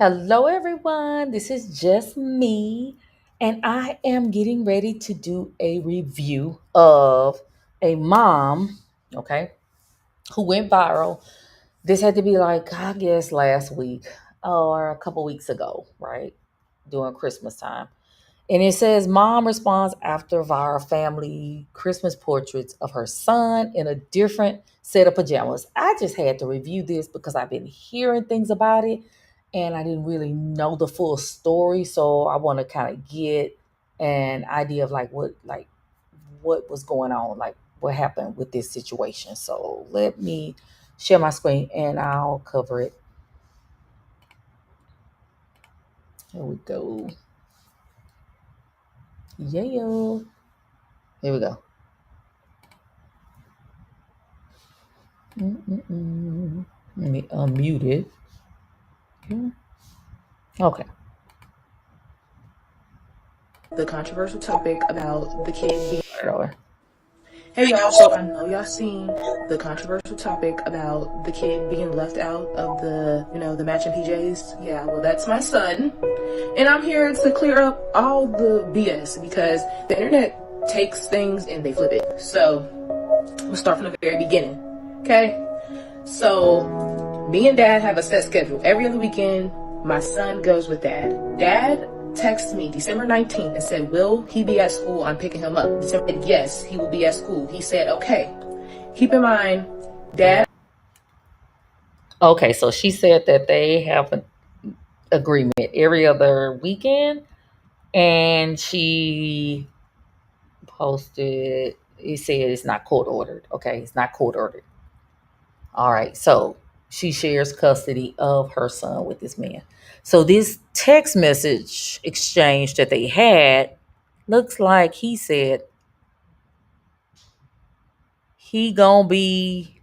Hello, everyone. This is just me, and I am getting ready to do a review of a mom, okay, who went viral. This had to be like, I guess, last week or a couple weeks ago, right? During Christmas time. And it says, Mom responds after viral family Christmas portraits of her son in a different set of pajamas. I just had to review this because I've been hearing things about it and I didn't really know the full story. So I want to kind of get an idea of what was going on, like what happened with this situation. So let me share my screen and I'll cover it. Here we go. Yeah. Here we go. Mm-mm-mm. Let me unmute it. Okay. The controversial topic about the kid being. Sure. Hey y'all, so I know y'all seen the controversial topic about the kid being left out of the matching PJs. Yeah, well, that's my son. And I'm here to clear up all the BS because the internet takes things and they flip it. So, we'll start from the very beginning. Okay? So, me and dad have a set schedule. Every other weekend, my son goes with dad. Dad texted me December 19th and said, will he be at school? I'm picking him up. December said, yes, he will be at school. He said, okay. Keep in mind, dad. Okay, so she said that they have an agreement every other weekend, and she posted. It said it's not court ordered. Okay, it's not court ordered. All right, so she shares custody of her son with this man. So this text message exchange that they had looks like he said he gonna be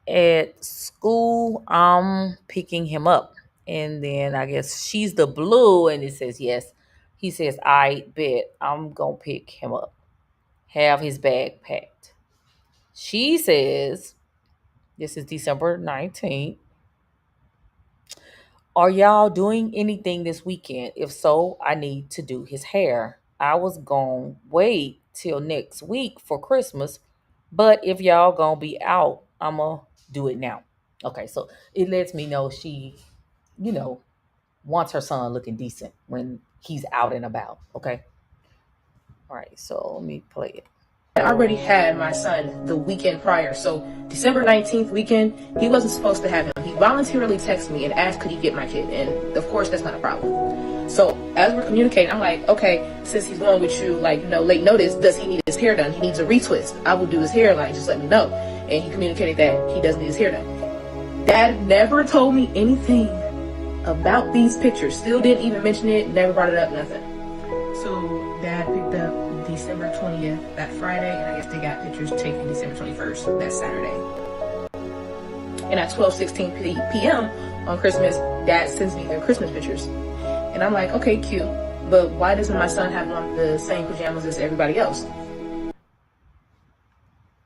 at school. I'm picking him up. And then I guess she's the blue and it says yes. He says, I bet I'm gonna pick him up. Have his bag packed. She says, this is December 19th. Are y'all doing anything this weekend? If so, I need to do his hair. I was gonna wait till next week for Christmas, but if y'all gonna be out, I'ma do it now. Okay, so it lets me know she, you know, wants her son looking decent when he's out and about. Okay. All right, so let me play it. I already had my son the weekend prior. So December 19th weekend, he wasn't supposed to have him. He voluntarily texted me and asked could he get my kid. And of course that's not a problem. So as we're communicating, I'm like, okay, since he's going with you, late notice, does he need his hair done? He needs a retwist. I will do his hair, just let me know. And he communicated that he doesn't need his hair done. Dad never told me anything about these pictures. Still didn't even mention it, never brought it up, nothing. So dad picked up December 20th, that Friday, and I guess they got pictures taken December 21st, that Saturday. And at 12:16 p.m. on Christmas, dad sends me their Christmas pictures. And I'm like, okay, cute, but why doesn't my son have on the same pajamas as everybody else?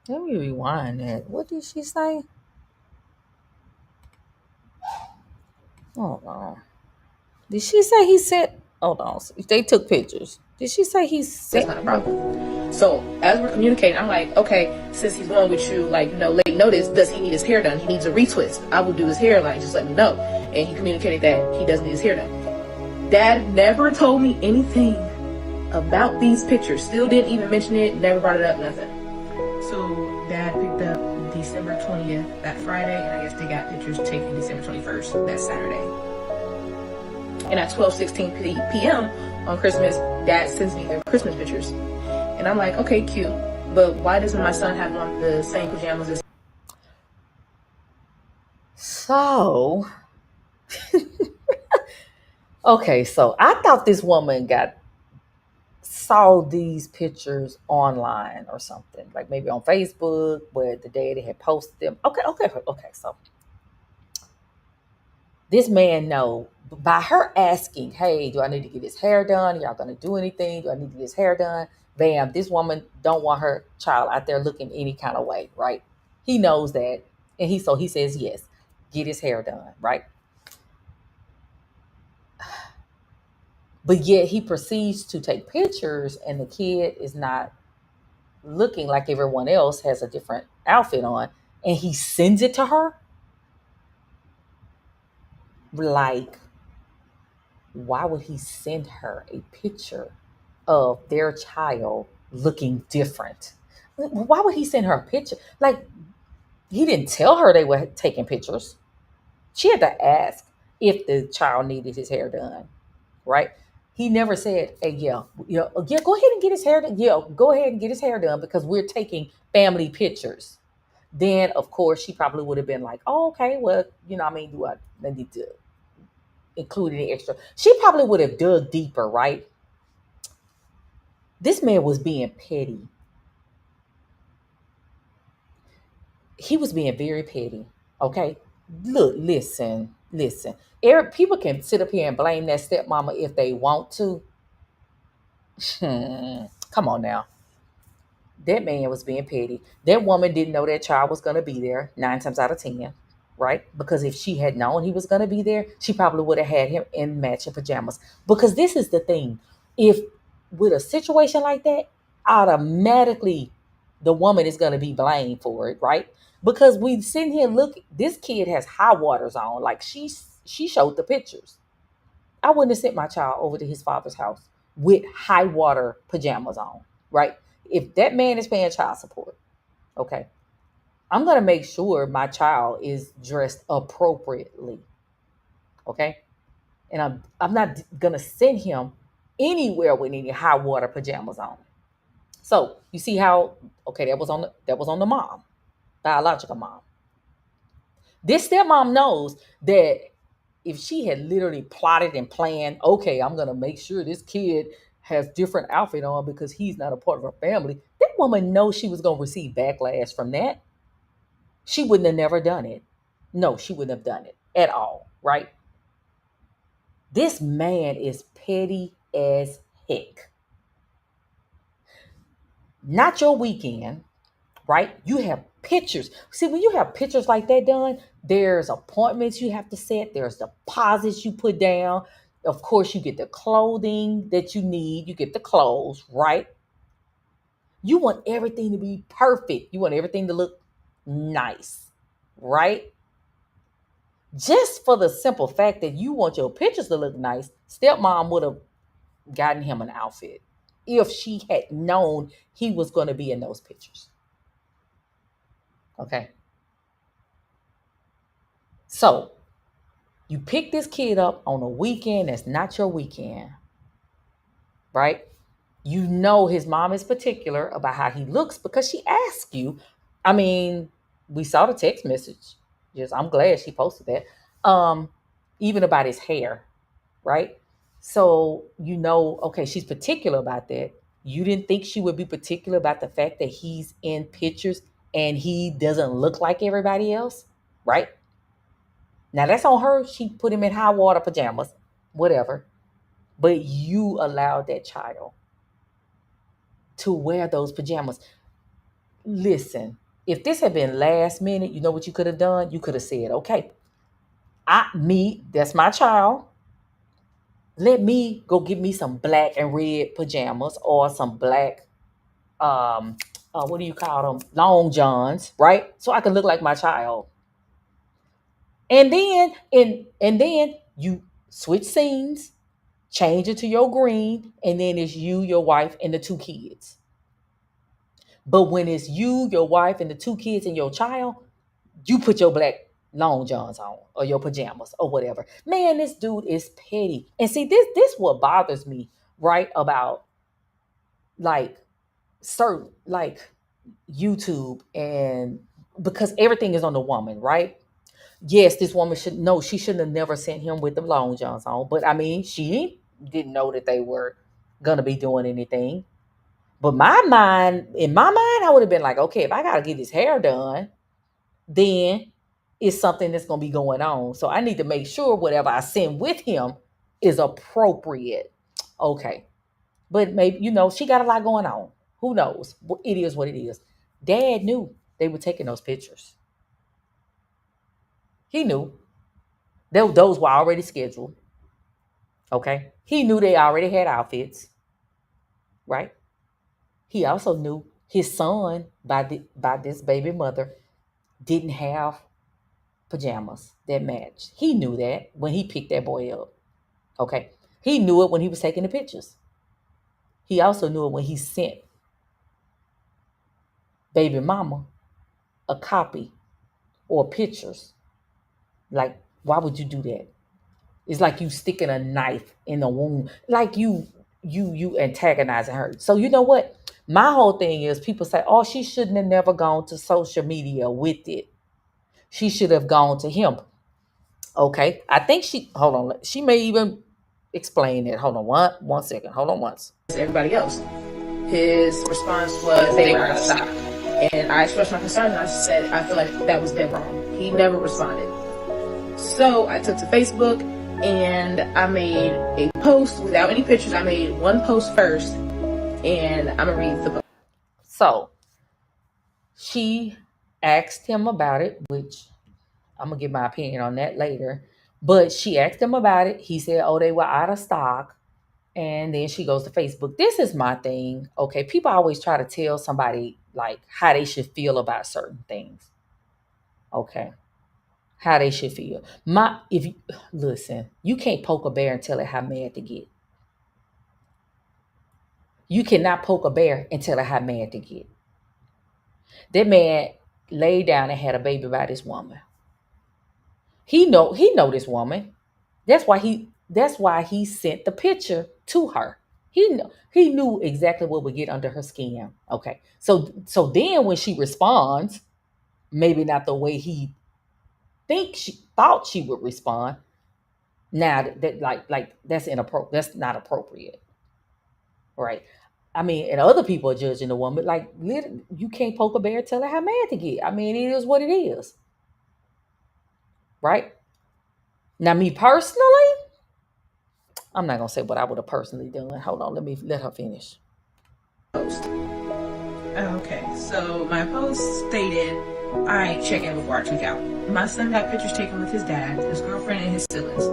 Let me rewind that. What did she say? Hold on. Did she say he sent? Hold on. They took pictures. Did she say he That's sent? not a problem. So as we're communicating, I'm like, okay, since he's going with you, late notice, does he need his hair done? He needs a retwist. I will do his hair, just let me know. And he communicated that he doesn't need his hair done. Dad never told me anything about these pictures. Still didn't even mention it, never brought it up, nothing. So dad picked up December 20th, that Friday, and I guess they got pictures taken December 21st, that Saturday. And at 12:16 p.m. on Christmas, dad sends me their Christmas pictures. And I'm like, okay, cute, but why doesn't my son have on the same pajamas as. So, okay, so I thought this woman saw these pictures online or something, like maybe on Facebook, where the daddy had posted them. Okay. So this man know by her asking, "Hey, do I need to get his hair done? Y'all gonna do anything? Do I need to get his hair done?" Bam! This woman don't want her child out there looking any kind of way, right? He knows that, and he says yes, get his hair done, right? But yet he proceeds to take pictures, and the kid is not looking like everyone else, has a different outfit on, and he sends it to her. Like, why would he send her a picture of their child looking different? Why would he send her a picture? Like, he didn't tell her they were taking pictures. She had to ask if the child needed his hair done, right? He never said, "Hey, yeah, yeah, go ahead and get his hair done. Yeah, go ahead and get his hair done because we're taking family pictures." Then, of course, she probably would have been like, "Oh, okay, well, I mean, do I need to include any extra?" She probably would have dug deeper, right? This man was being petty. He was being very petty. Okay, look, listen. People can sit up here and blame that stepmama if they want to. Come on now. That man was being petty. That woman didn't know that child was going to be there 9 times out of 10, right? Because if she had known he was going to be there, she probably would have had him in matching pajamas. Because this is the thing. If with a situation like that, automatically the woman is going to be blamed for it, right? Because we sitting here, look, this kid has high waters on. Like, she showed the pictures. I wouldn't have sent my child over to his father's house with high water pajamas on, right? If that man is paying child support, okay, I'm gonna make sure my child is dressed appropriately, okay? And I'm not gonna send him anywhere with any high water pajamas on. So you see how, okay, that was on the mom, biological mom. This stepmom knows that if she had literally plotted and planned, okay, I'm gonna make sure this kid has different outfit on because he's not a part of her family, that woman knows she was gonna receive backlash from that. She wouldn't have never done it. No, she wouldn't have done it at all, right? This man is petty as heck. Not your weekend, right? You have pictures. See, when you have pictures like that done, there's appointments you have to set, there's deposits you put down. Of course, you get the clothing that you need, you get the clothes, right? You want everything to be perfect, you want everything to look nice, right? Just for the simple fact that you want your pictures to look nice, stepmom would have gotten him an outfit if she had known he was going to be in those pictures. Okay. So you pick this kid up on a weekend that's not your weekend, right? You know his mom is particular about how he looks because she asked you. I mean, we saw the text message. Just I'm glad she posted that. Um, Even about his hair, right? So okay, she's particular about that. You didn't think she would be particular about the fact that he's in pictures and he doesn't look like everybody else, right? Now that's on her. She put him in high water pajamas, whatever. But you allowed that child to wear those pajamas. Listen, if this had been last minute, you know what you could have done? You could have said, okay, that's my child. Let me go get me some black and red pajamas or some black, what do you call them? Long johns, right? So I can look like my child. And then you switch scenes, change it to your green, and then it's you, your wife, and the two kids. But when it's you, your wife, and the two kids and your child, you put your black long johns on or your pajamas or whatever. Man, this dude is petty. And see, this what bothers me, right? About like certain like YouTube, and because everything is on the woman, right? Yes, this woman should know she shouldn't have never sent him with the long johns on. But I mean, she didn't know that they were gonna be doing anything. But in my mind, I would have been like, okay, if I gotta get his hair done, then it's something that's gonna be going on. So I need to make sure whatever I send with him is appropriate. Okay. But maybe, she got a lot going on. Who knows? It is what it is. Dad knew they were taking those pictures. He knew. Those were already scheduled. Okay. He knew they already had outfits, right? He also knew his son by this baby mother didn't have pajamas that matched. He knew that when he picked that boy up. Okay. He knew it when he was taking the pictures. He also knew it when he sent baby mama a copy or pictures. Like, why would you do that? It's like you sticking a knife in the wound, like you antagonizing her. So you know what? My whole thing is people say, "Oh, she shouldn't have never gone to social media with it. She should have gone to him." Okay, I think she. Hold on, she may even explain it. Hold on, one second. Hold on once. Everybody else. His response was they were out of stock. And I expressed my concern and I said I feel like that was dead wrong. He never responded. So I took to Facebook and I made a post without any pictures. I made one post first and I'm gonna read the post. So she asked him about it, which I'm gonna give my opinion on that later. But she asked him about it. He said, "Oh, they were out of stock." And then she goes to Facebook. This is my thing. Okay, people always try to tell somebody like how they should feel about certain things. Okay, how they should feel. My if you listen, you can't poke a bear and tell it how mad to get. You cannot poke a bear and tell it how mad to get. That man laid down and had a baby by this woman. He know this woman. That's why he sent the picture to her. He knew exactly what would get under her skin. Okay. So then when she responds, maybe not the way he thought she would respond. Now that like that's inappropriate. That's not appropriate. Right. I mean, and other people are judging the woman. Like, you can't poke a bear, tell her how mad to get. I mean, it is what it is. Right. Now, me personally, I'm not gonna say what I would have personally done. Hold on, let her finish. Post. Okay, so my post stated, I check in before I tweak out. My son got pictures taken with his dad, his girlfriend, and his siblings.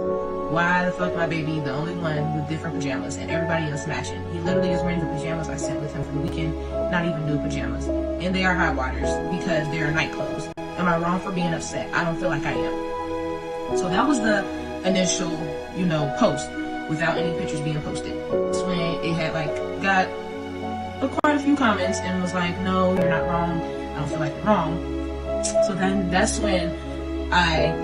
Why the fuck my baby the only one with different pajamas and everybody else matching? He literally is wearing the pajamas I sent with him for the weekend, not even new pajamas. And they are hot waters because they are night clothes. Am I wrong for being upset? I don't feel like I am. So that was the initial, post without any pictures being posted. That's when it had got quite a few comments and was like, no, you're not wrong. I don't feel like you're wrong. So then that's when I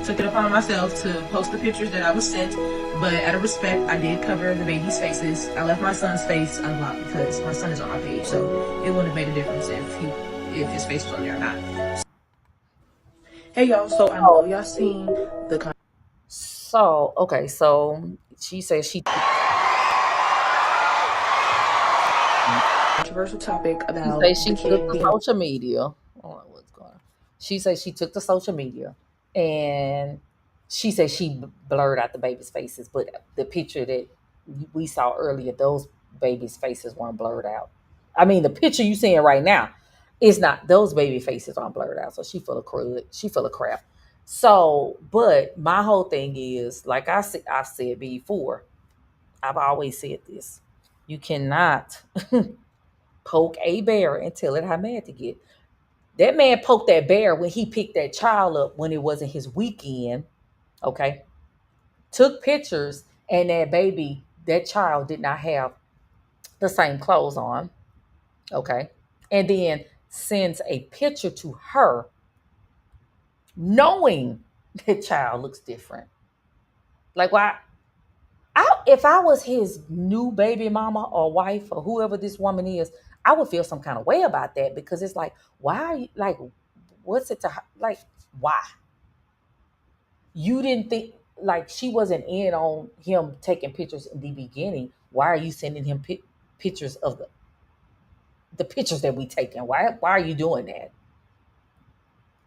took it upon myself to post the pictures that I was sent. But out of respect, I did cover the baby's faces. I left my son's face unblocked because my son is on my page. So it wouldn't have made a difference if his face was on there or not. Hey y'all, so I know y'all seen the So okay, so she says she controversial topic about say she the took kid to being social media. I don't know what's going on. She says she took to social media, and she said she blurred out the babies' faces, but the picture that we saw earlier, those babies' faces weren't blurred out. I mean, the picture you seeing right now is not; those baby faces aren't blurred out. So she full of crud. She full of crap. So, but my whole thing is, like I've said before, I've always said this: you cannot poke a bear and tell it how mad to get. That man poked that bear when he picked that child up when it wasn't his weekend. Okay. Took pictures, and that child did not have the same clothes on. Okay. And then sends a picture to her, knowing the child looks different. Like, why? If I was his new baby mama or wife or whoever this woman is, I would feel some kind of way about that because it's like, why are you like, what's it to like, why? You didn't think like she wasn't in on him taking pictures in the beginning. Why are you sending him pictures of the pictures that we taken? Why are you doing that?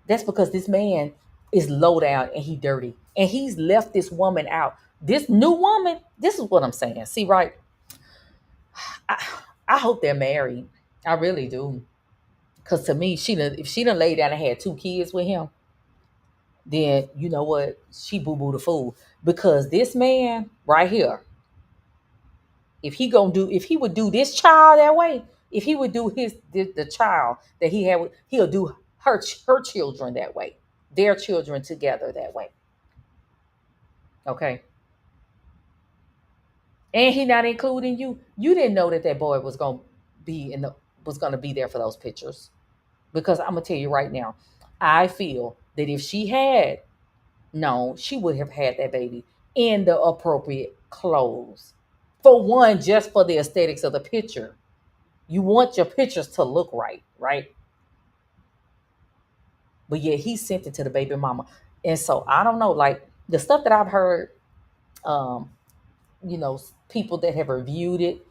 That's because this man is low down and he dirty. And he's left this woman out. This new woman, this is what I'm saying. See, right? I, I hope they're married. I really do. Cause to me, if she done laid down and had two kids with him, then you know what? She boo boo the fool. Because this man right here, if he would do this child that way, if he would do the child that he had, he'll do her children that way, their children together that way. Okay, and he not including you. You didn't know that that boy was gonna be in the was gonna be there for those pictures. Because I'm gonna tell you right now, I feel that if she had known, she would have had that baby in the appropriate clothes. For one, just for the aesthetics of the picture. You want your pictures to look right, right? But yet he sent it to the baby mama. And so I don't know, like the stuff that I've heard, um, people that have reviewed it,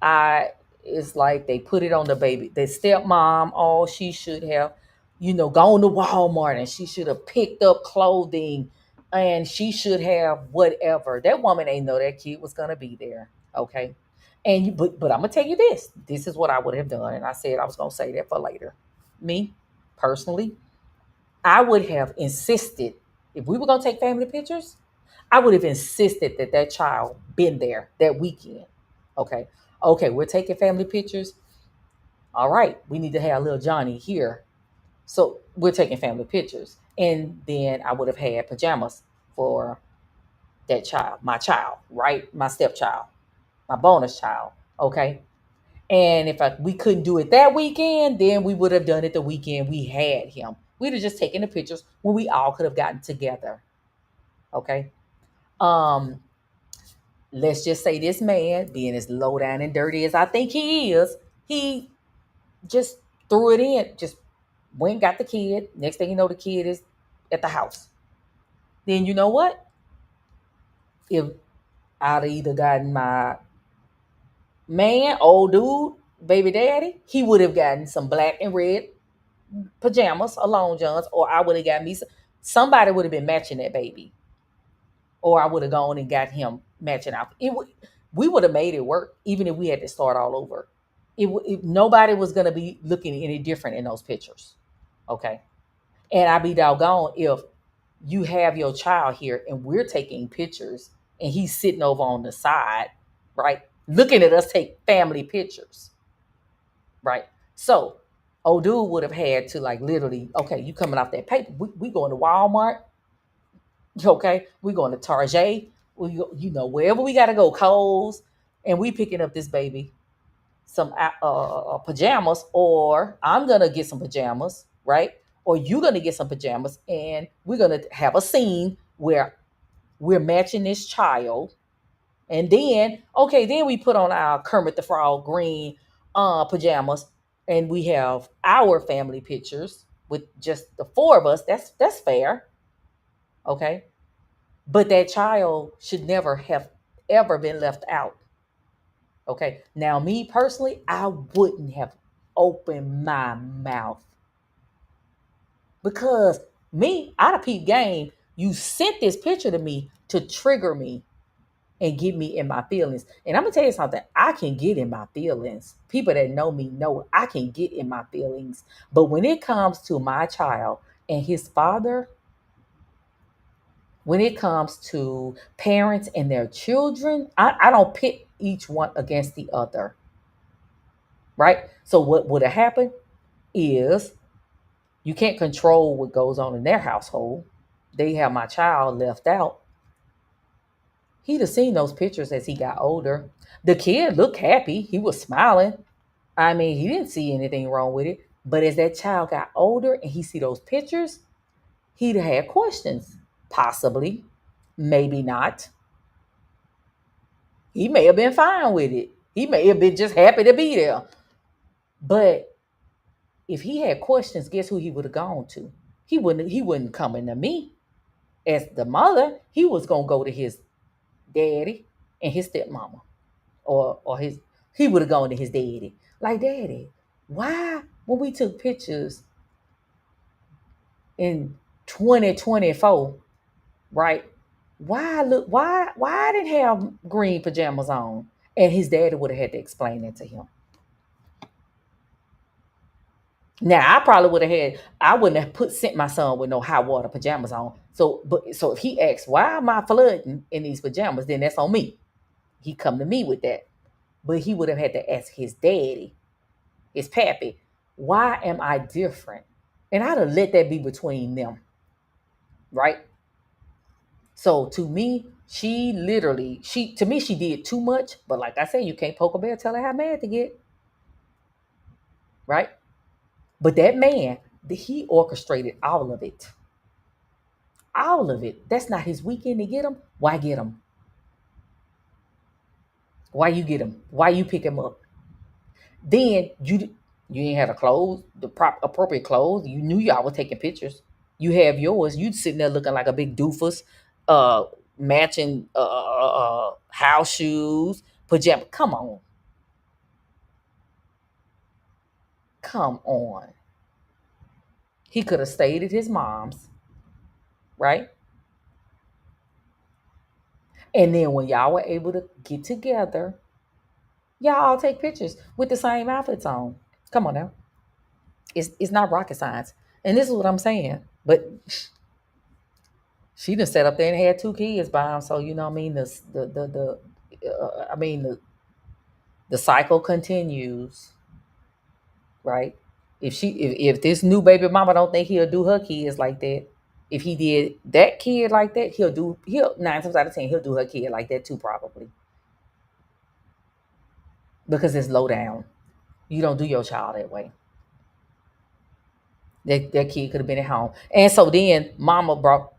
I it's like they put it on the baby, the stepmom. Oh, she should have, gone to Walmart and she should have picked up clothing and she should have whatever. That woman ain't know that kid was gonna be there. Okay. But I'm gonna tell you this. This is what I would have done. And I said I was gonna say that for later. Me, personally, I would have insisted if we were gonna take family pictures, I would have insisted that that child been there that weekend. Okay, okay, we're taking family pictures. All right, we need to have little Johnny here, so we're taking family pictures, and then I would have had pajamas for that child, right, my stepchild, my bonus child. Okay, and if we couldn't do it that weekend, then we would have done it the weekend we had him. We'd have just taken the pictures when we all could have gotten together. Okay. Um, let's just say this man, being as low down and dirty as I think he is, he just threw it in, just went and got the kid. Next thing you know, the kid is at the house. Then you know what? If I'd either gotten my man, old dude, baby daddy, he would have gotten some black and red pajamas or long johns, or I would have got me somebody would have been matching that baby, or I would have gone and got him matching out. We would have made it work, even if we had to start all over. Nobody was gonna be looking any different in those pictures. Okay, and I'd be doggone if you have your child here and we're taking pictures and he's sitting over on the side, right, looking at us take family pictures, right? So, old dude would have had to like literally, okay, you coming off that paper? We going to Walmart, okay? We going to Target, wherever we got to go, Kohl's, and we picking up this baby some pajamas, or I'm gonna get some pajamas, right? Or you're gonna get some pajamas, and we're gonna have a scene where we're matching this child, and then okay, then we put on our Kermit the Frog green pajamas, and we have our family pictures with just the four of us. That's fair, okay? But that child should never have ever been left out. Okay. Now, me personally, I wouldn't have opened my mouth because me, I'd have peep game. You sent this picture to me to trigger me and get me in my feelings. And I'm gonna tell you something. I can get in my feelings. People that know me know I can get in my feelings. But when it comes to my child and his father, when it comes to parents and their children, I don't pit each one against the other, right? So what would have happened is you can't control what goes on in their household. They have my child left out. He'd have seen those pictures as he got older. The kid looked happy. He was smiling. I mean, he didn't see anything wrong with it. But as that child got older and he see those pictures, he'd have had questions. Possibly. Maybe not. He may have been fine with it. He may have been just happy to be there. But if he had questions, guess who he would have gone to? He wouldn't come into me as the mother. He was gonna go to his daddy and his stepmama. Or his he would have gone to his daddy. Like, daddy, why when we took pictures in 2024, right? Why I didn't have green pajamas on? And his daddy would have had to explain that to him. Now I probably would have had. I wouldn't have sent my son with no hot water pajamas on. So if he asks why am I flooding in these pajamas, then that's on me. He come to me with that. But he would have had to ask his daddy, his pappy, why am I different? And I'd have let that be between them, right? So to me, she did too much. But like I said, you can't poke a bear, tell her how mad to get, right? But that man, he orchestrated all of it. All of it. That's not his weekend to get him. Why get him? Why you get him? Why you pick him up? Then you ain't had a clothes, the appropriate clothes. You knew y'all were taking pictures. You have yours. You sitting there looking like a big doofus, uh, matching house shoes, pajama. Come on. He could have stayed at his mom's, right? And then when y'all were able to get together, y'all all take pictures with the same outfits on. Come on now. It's not rocket science. And this is what I'm saying. But she done sat up there and had two kids by him. So you know what I mean? I mean the cycle continues, right? If this new baby mama don't think he'll do her kids like that, if he did that kid like that, he'll 9 times out of 10 he'll do her kid like that too probably because it's low down. You don't do your child that way. That kid could have been at home, and so then mama brought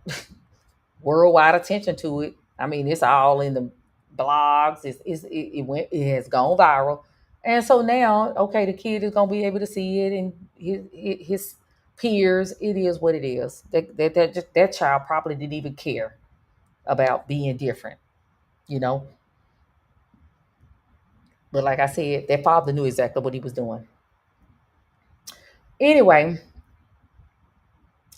worldwide attention to it. I mean, it's all in the blogs. It has gone viral, and so now, okay, the kid is gonna be able to see it, and his peers. It is what it is. That child probably didn't even care about being different, you know. But like I said, that father knew exactly what he was doing. Anyway,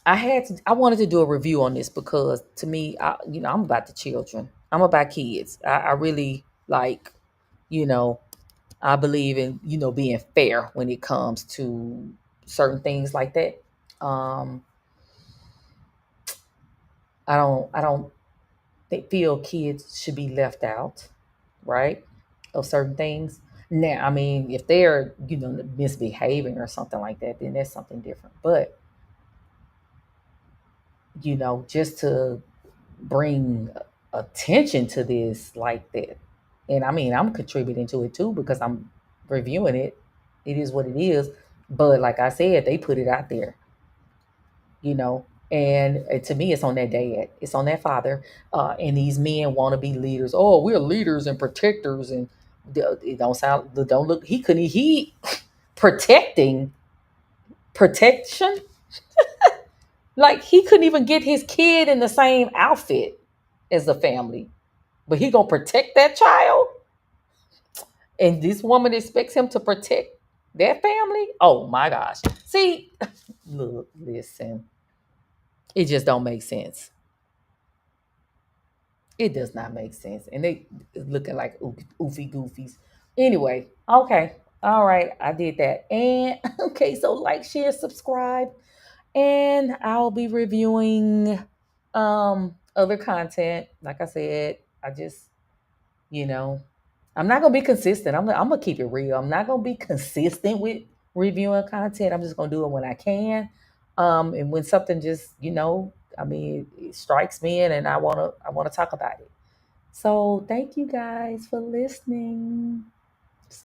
I wanted to do a review on this because to me, I'm about the children. I'm about kids. I really like, you know, I believe in, being fair when it comes to certain things like that. Um, I don't feel kids should be left out, right? Of certain things. Now, I mean, if they're, misbehaving or something like that, then that's something different. But, just to bring attention to this like that. And I mean, I'm contributing to it too because I'm reviewing it. It is what it is. But like I said, they put it out there, you know. And to me, it's on that dad, it's on that father. And these men want to be leaders. Oh, we're leaders and protectors, and it don't look. He protecting protection. Like he couldn't even get his kid in the same outfit as the family, but he gonna protect that child, and this woman expects him to protect their family. Oh my gosh! See, look, listen, it just don't make sense. It does not make sense, and they looking like oofy goofies. Anyway, okay, all right, I did that, and okay, so like, share, subscribe, and I'll be reviewing other content. Like I said, I just, you know, I'm not gonna be consistent. I'm gonna keep it real. I'm not gonna be consistent with reviewing content. I'm just gonna do it when I can, and when something just, I mean, it strikes me in, and I wanna talk about it. So thank you guys for listening.